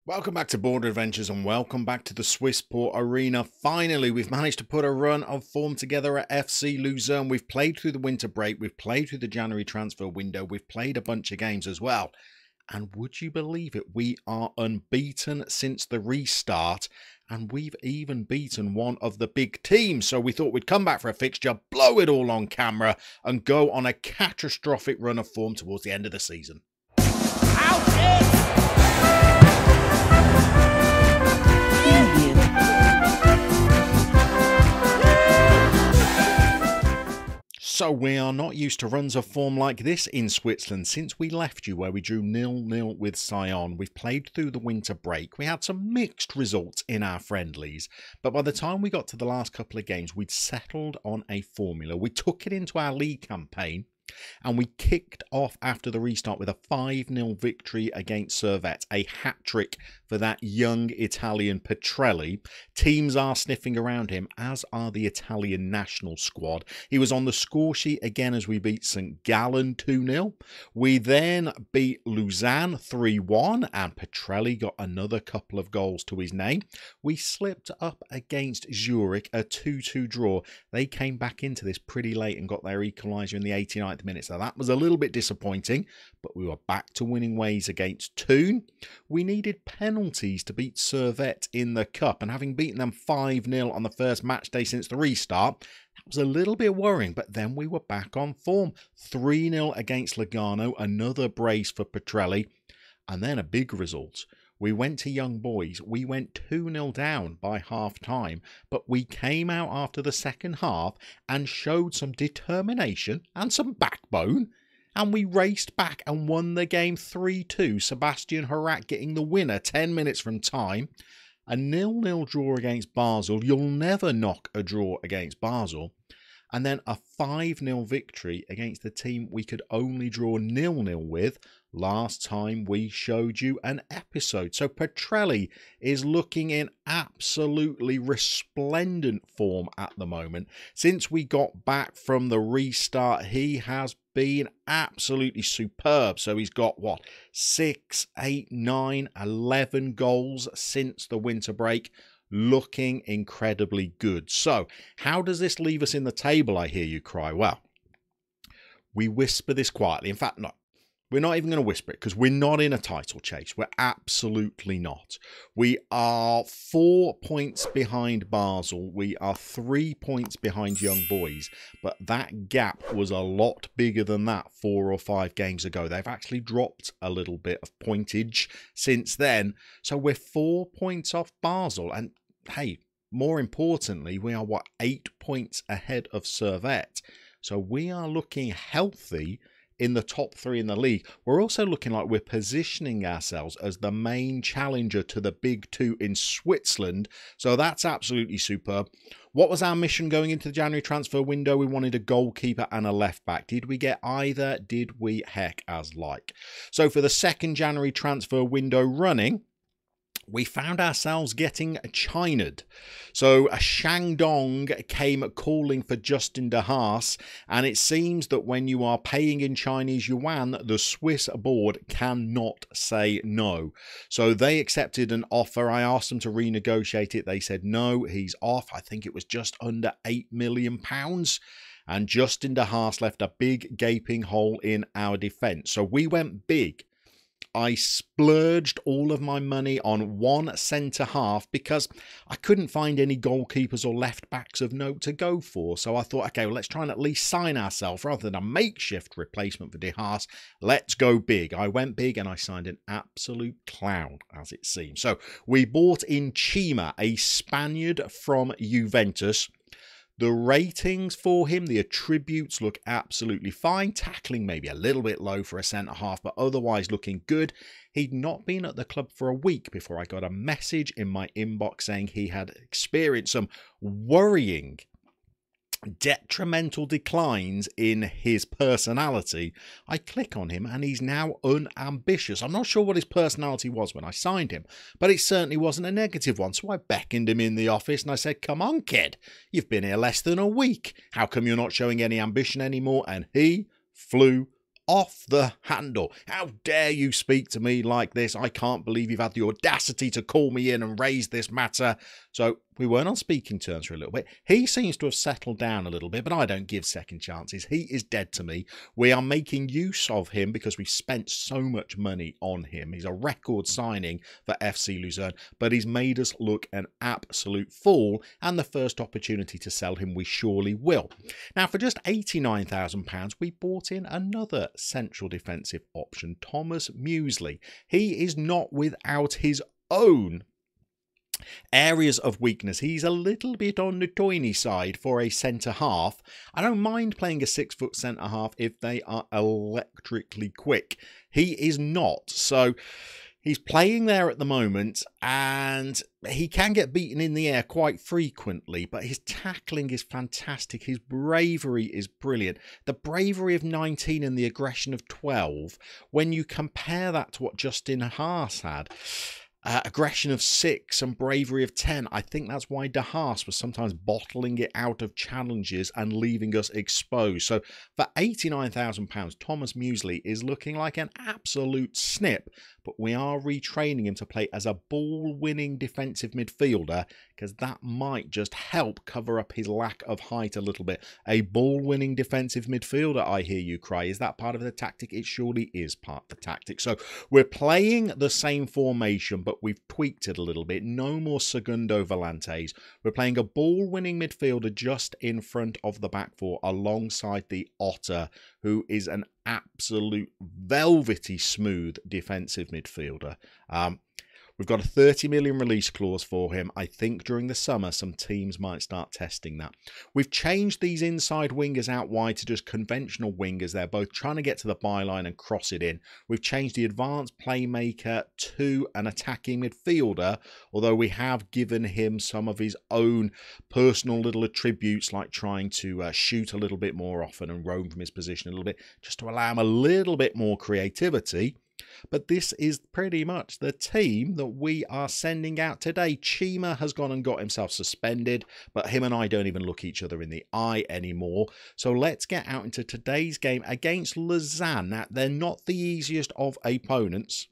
Welcome back to Border Adventures and welcome back to the Swissport Arena. Finally, we've managed to put a run of form together at FC Luzern. We've played through the winter break, we've played through the January transfer window, we've played a bunch of games as well. And would you believe it, we are unbeaten since the restart, and we've even beaten one of the big teams. So we thought we'd come back for a fixture, blow it all on camera, and go on a catastrophic run of form towards the end of the season. So we are not used to runs of form like this in Switzerland since we left you, where we drew 0-0 with Sion. We've played through the winter break. We had some mixed results in our friendlies, but by the time we got to the last couple of games, we'd settled on a formula. We took it into our league campaign, and we kicked off after the restart with a 5-0 victory against Servette, a hat-trick for that young Italian Petrelli. Teams are sniffing around him, as are the Italian national squad. He was on the score sheet again as we beat St. Gallen 2-0. We then beat Lausanne 3-1, and Petrelli got another couple of goals to his name. We slipped up against Zurich, a 2-2 draw. They came back into this pretty late and got their equaliser in the 89th minute, so that was a little bit disappointing, but we were back to winning ways against Thun. We needed penalties to beat Servette in the cup, and having beaten them 5-0 on the first match day since the restart, that was a little bit worrying, but then we were back on form. 3-0 against Lugano, another brace for Petrelli, and then a big result. We went to Young Boys. We went 2-0 down by half-time, but we came out after the second half and showed some determination and some backbone, and we raced back and won the game 3-2, Sebastian Harak getting the winner 10 minutes from time. A 0-0 draw against Basel. You'll never knock a draw against Basel. And then a 5-0 victory against the team we could only draw 0-0 with last time we showed you an episode. So Petrelli is looking in absolutely resplendent form at the moment. Since we got back from the restart, he has been absolutely superb. So he's got, 6, 8, 9, 11 goals since the winter break. Looking incredibly good. So, how does this leave us in the table, I hear you cry? Well, we whisper this quietly. In fact, no, we're not even going to whisper it because we're not in a title chase. We're absolutely not. We are 4 points behind Basel. We are 3 points behind Young Boys. But that gap was a lot bigger than that 4 or 5 games ago. They've actually dropped a little bit of pointage since then. So we're 4 points off Basel. And hey, more importantly, we are 8 points ahead of Servette. So we are looking healthy in the top 3 in the league. We're also looking like we're positioning ourselves as the main challenger to the big 2 in Switzerland. So that's absolutely superb. What was our mission going into the January transfer window? We wanted a goalkeeper and a left back. Did we get either? Did we? Heck as like. So for the second January transfer window running, we found ourselves getting China'd. So a Shandong came calling for Justin De Haas, and it seems that when you are paying in Chinese yuan, the Swiss board cannot say no. So they accepted an offer. I asked them to renegotiate it. They said no, he's off. I think it was just under £8 million. And Justin De Haas left a big gaping hole in our defence. So we went big. I splurged all of my money on one centre-half because I couldn't find any goalkeepers or left-backs of note to go for. So I thought, okay, well, let's try and at least sign ourselves rather than a makeshift replacement for De Haas. Let's go big. I went big and I signed an absolute clown, as it seems. So we bought in Llama, a Spaniard from Juventus. The ratings for him, the attributes look absolutely fine. Tackling maybe a little bit low for a centre-half, but otherwise looking good. He'd not been at the club for a week before I got a message in my inbox saying he had experienced some worrying detrimental declines in his personality. I click on him and he's now unambitious. I'm not sure what his personality was when I signed him, but it certainly wasn't a negative one. So I beckoned him in the office and I said, come on, kid, you've been here less than a week. How come you're not showing any ambition anymore? And he flew off the handle. How dare you speak to me like this? I can't believe you've had the audacity to call me in and raise this matter. So we weren't on speaking terms for a little bit. He seems to have settled down a little bit, but I don't give second chances. He is dead to me. We are making use of him because we've spent so much money on him. He's a record signing for FC Luzern, but he's made us look an absolute fool, and the first opportunity to sell him we surely will. Now, for just £89,000, we bought in another central defensive option, Thomas Muesli. He is not without his own areas of weakness. He's a little bit on the tiny side for a centre-half. I don't mind playing a 6-foot centre-half if they are electrically quick. He is not. So he's playing there at the moment, and he can get beaten in the air quite frequently, but his tackling is fantastic. His bravery is brilliant. The bravery of 19 and the aggression of 12, when you compare that to what Justin Haas had, aggression of 6 and bravery of 10. I think that's why De Haas was sometimes bottling it out of challenges and leaving us exposed. So for £89,000, Thomas Muesli is looking like an absolute snip, but we are retraining him to play as a ball-winning defensive midfielder, because that might just help cover up his lack of height a little bit. A ball-winning defensive midfielder, I hear you cry. Is that part of the tactic? It surely is part of the tactic. So we're playing the same formation, but we've tweaked it a little bit. No more Segundo Volantes. We're playing a ball-winning midfielder just in front of the back four alongside the Otter, who is an absolute velvety smooth defensive midfielder. We've got a 30 million release clause for him. I think during the summer, some teams might start testing that. We've changed these inside wingers out wide to just conventional wingers. They're both trying to get to the byline and cross it in. We've changed the advanced playmaker to an attacking midfielder, although we have given him some of his own personal little attributes, like trying to shoot a little bit more often and roam from his position a little bit, just to allow him a little bit more creativity. But this is pretty much the team that we are sending out today. Chima has gone and got himself suspended, but him and I don't even look each other in the eye anymore. So let's get out into today's game against Lausane. Now, they're not the easiest of opponents.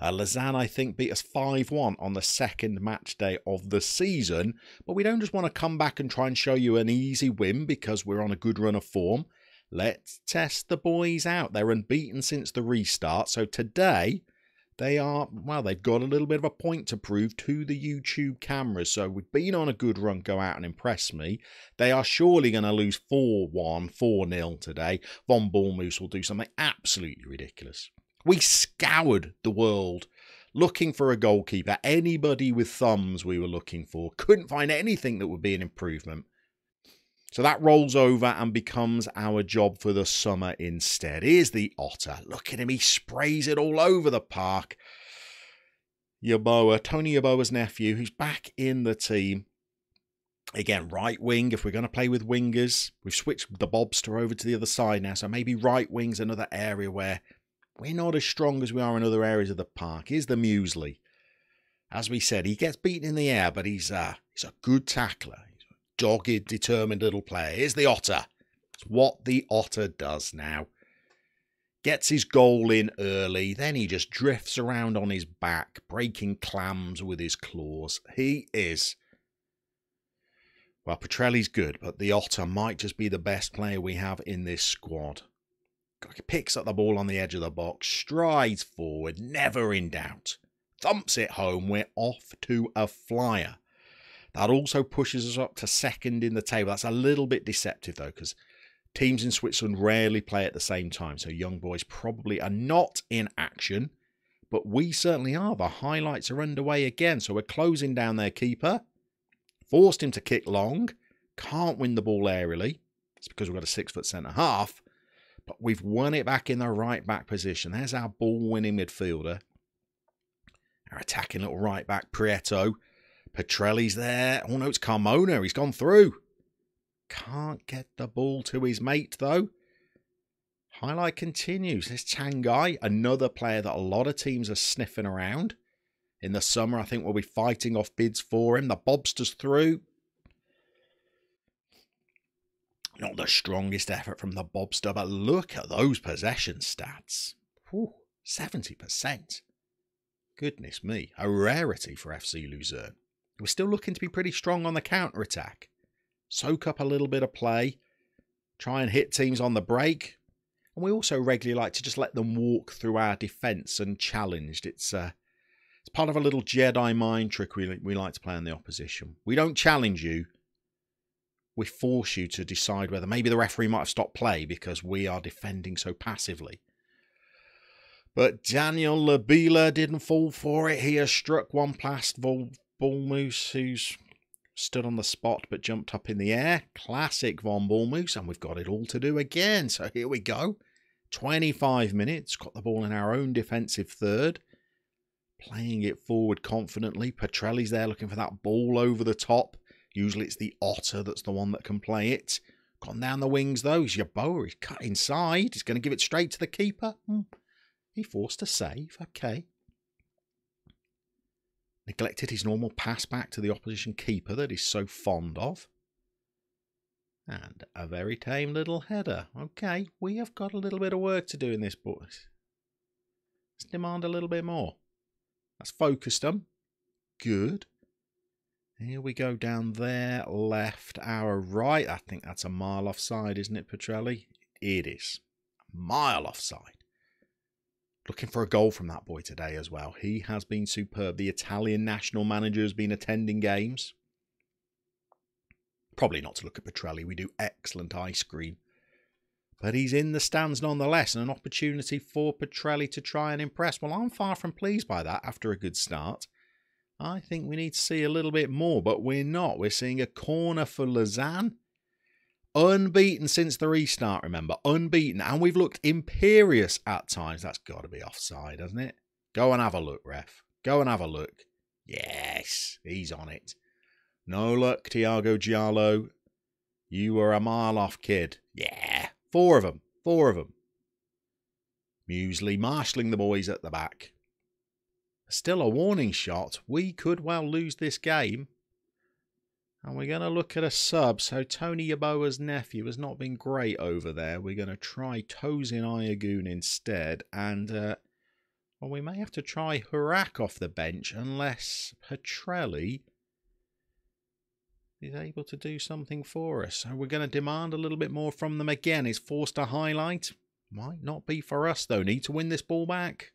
Lausane, I think, beat us 5-1 on the second match day of the season. But we don't just want to come back and try and show you an easy win because we're on a good run of form. Let's test the boys out. They're unbeaten since the restart. So today, they are, well, they've got a little bit of a point to prove to the YouTube cameras. So we've been on a good run. Go out and impress me. They are surely going to lose 4-1, 4-0 today. Von Ballmoose will do something absolutely ridiculous. We scoured the world looking for a goalkeeper. Anybody with thumbs we were looking for. Couldn't find anything that would be an improvement. So that rolls over and becomes our job for the summer instead. Here's the Otter. Look at him. He sprays it all over the park. Yeboah, Tony Yeboah's nephew, who's back in the team. Again, right wing, if we're going to play with wingers. We've switched the Bobster over to the other side now. So maybe right wing's another area where we're not as strong as we are in other areas of the park. Here's the Muesli. As we said, he gets beaten in the air, but he's a good tackler. Dogged, determined little player. Here's the Otter. It's what the Otter does now. Gets his goal in early, then he just drifts around on his back, breaking clams with his claws. He is. Well, Petrelli's good, but the Otter might just be the best player we have in this squad. Picks up the ball on the edge of the box, strides forward, never in doubt. Thumps it home, we're off to a flyer. That also pushes us up to second in the table. That's a little bit deceptive, though, because teams in Switzerland rarely play at the same time. So young boys probably are not in action, but we certainly are. The highlights are underway again. So we're closing down their keeper. Forced him to kick long. Can't win the ball aerially. It's because we've got a 6-foot centre-half. But we've won it back in the right-back position. There's our ball-winning midfielder. Our attacking little right-back, Prieto. Petrelli's there. Oh no, it's Carmona. He's gone through. Can't get the ball to his mate though. Highlight continues. There's Changai, another player that a lot of teams are sniffing around. In the summer, I think we'll be fighting off bids for him. The Bobster's through. not the strongest effort from the Bobster, but look at those possession stats. Whew, 70%. Goodness me, a rarity for FC Luzern. We're still looking to be pretty strong on the counter-attack. Soak up a little bit of play, try and hit teams on the break, and we also regularly like to just let them walk through our defence unchallenged. It's part of a little Jedi mind trick we like to play on the opposition. We don't challenge you. We force you to decide whether maybe the referee might have stopped play because we are defending so passively. But Daniel Labila didn't fall for it. He has struck one past Bullmoose, who's stood on the spot but jumped up in the air. Classic Von Bullmoose, and we've got it all to do again. So here we go. 25 minutes, got the ball in our own defensive third. Playing it forward confidently. Petrelli's there looking for that ball over the top. Usually it's the Otter that's the one that can play it. Gone down the wings though. Yeboah, he's cut inside. He's going to give it straight to the keeper. He forced a save. Okay. Neglected his normal pass back to the opposition keeper that he's so fond of. And a very tame little header. Okay, we have got a little bit of work to do in this, boys. Let's demand a little bit more. That's focused them. Good. Here we go down there, left, our right. I think that's a mile offside, isn't it, Petrelli? It is. A mile offside. Looking for a goal from that boy today as well. He has been superb. The Italian national manager has been attending games. Probably not to look at Petrelli. We do excellent ice cream. But he's in the stands nonetheless, and an opportunity for Petrelli to try and impress. Well, I'm far from pleased by that after a good start. I think we need to see a little bit more, but we're not. We're seeing a corner for Lausane. Unbeaten since the restart, remember. Unbeaten. And we've looked imperious at times. That's got to be offside, hasn't it? Go and have a look, ref. Go and have a look. Yes, he's on it. No luck, Thiago Giallo. You were a mile off, kid. Yeah. 4 of them. 4 of them. Muesli marshalling the boys at the back. Still a warning shot. We could well lose this game. And we're going to look at a sub. So Tony Yeboah's nephew has not been great over there. We're going to try Tosin Ayagun instead. And well, we may have to try Hurak off the bench unless Petrelli is able to do something for us. So we're going to demand a little bit more from them again. Is forced to highlight. Might not be for us though. Need to win this ball back.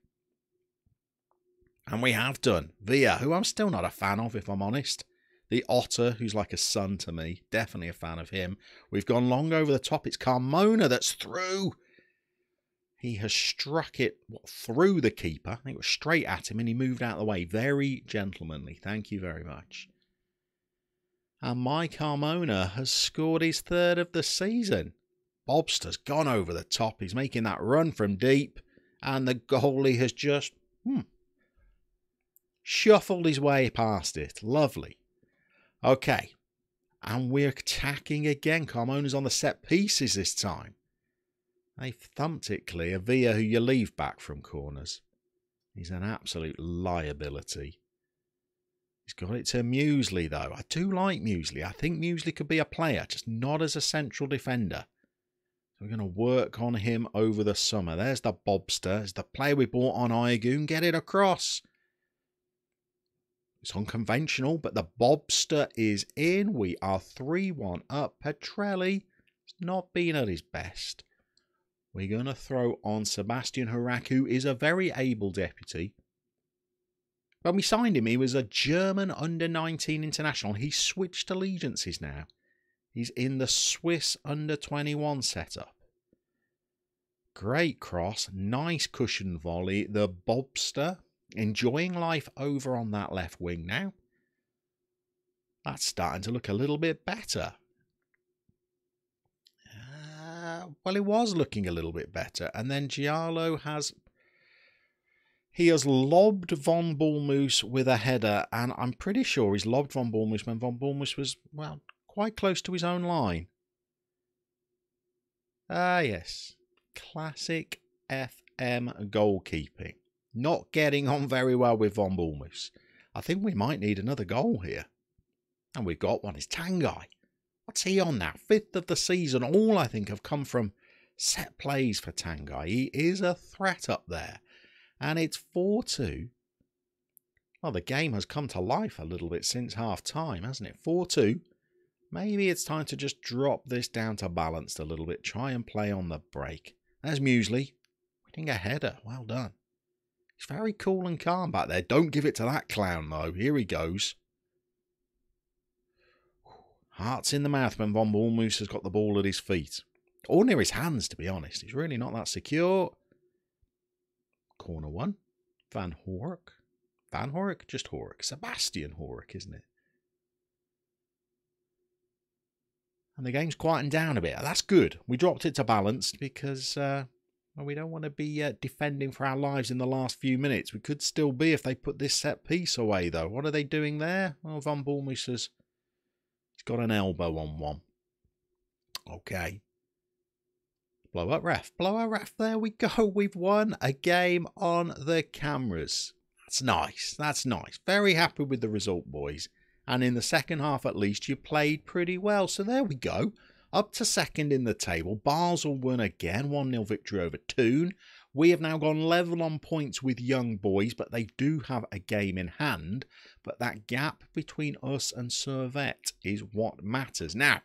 And we have done. Villa, who I'm still not a fan of, if I'm honest. The Otter, who's like a son to me. Definitely a fan of him. We've gone long over the top. It's Carmona that's through. He has struck it through the keeper. I think it was straight at him and he moved out of the way. Very gentlemanly. Thank you very much. And Mike Carmona has scored his 3rd of the season. Bobster's gone over the top. He's making that run from deep. And the goalie has just shuffled his way past it. Lovely. Okay. And we're attacking again. Carmona's on the set pieces this time. They've thumped it clear. Villa, who you leave back from corners. He's an absolute liability. He's got it to Muesli, though. I do like Muesli. I think Muesli could be a player, just not as a central defender. So we're going to work on him over the summer. There's the Bobster. It's the player we bought on Ayagun. Get it across. It's unconventional, but the Bobster is in. We are 3-1 up. Petrelli has not been at his best. We're going to throw on Sebastian Hurak, who is a very able deputy. When we signed him, he was a German under-19 international. He's switched allegiances now. He's in the Swiss under-21 setup. Great cross. Nice cushion volley. The Bobster enjoying life over on that left wing now. That's starting to look a little bit better. Well, it was looking a little bit better. And then Giallo has... He has lobbed Von Bullmoose with a header. And I'm pretty sure he's lobbed Von Bullmoose when Von Bullmoose was, well, quite close to his own line. Ah, yes. Classic FM goalkeeping. Not getting on very well with Von Bullmoose. I think we might need another goal here. And we've got one. It's Tanguy. What's he on now? 5th of the season. All I think have come from set plays for Tanguy. He is a threat up there. And it's 4-2. Well, the game has come to life a little bit since half time, hasn't it? 4-2. Maybe it's time to just drop this down to balanced a little bit. Try and play on the break. There's Muesli. Winning a header. Well done. He's very cool and calm back there. Don't give it to that clown, though. Here he goes. Hearts in the mouth when Von Bournemouth has got the ball at his feet. Or near his hands, to be honest. He's really not that secure. Corner one. Van Hork. Van Hork? Just Hork. Sebastian Hork, isn't it? And the game's quieting down a bit. That's good. We dropped it to balanced because well, we don't want to be defending for our lives in the last few minutes. We could still be if they put this set piece away, though. What are they doing there? Well, Van Bournemouth has got an elbow on one. Okay. Blow up ref. Blow up ref. There we go. We've won a game on the cameras. That's nice. That's nice. Very happy with the result, boys. And in the second half, at least, you played pretty well. So there we go. Up to second in the table. Basel won again. 1-0 victory over Toon. We have now gone level on points with Young Boys, but they do have a game in hand. But that gap between us and Servette is what matters. Now,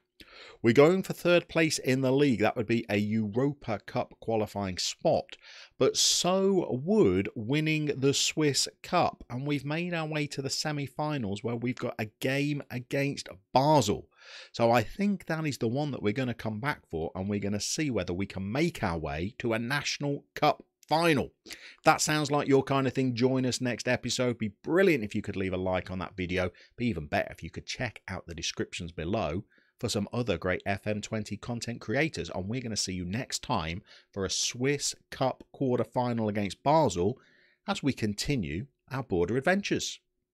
we're going for third place in the league. That would be a Europa Cup qualifying spot. But so would winning the Swiss Cup. And we've made our way to the semi-finals where we've got a game against Basel. So I think that is the one that we're going to come back for. And we're going to see whether we can make our way to a National Cup final. If that sounds like your kind of thing, join us next episode. It'd be brilliant if you could leave a like on that video. Be even better if you could check out the descriptions below for some other great FM20 content creators, and we're going to see you next time for a Swiss Cup quarter-final against Basel as we continue our border adventures.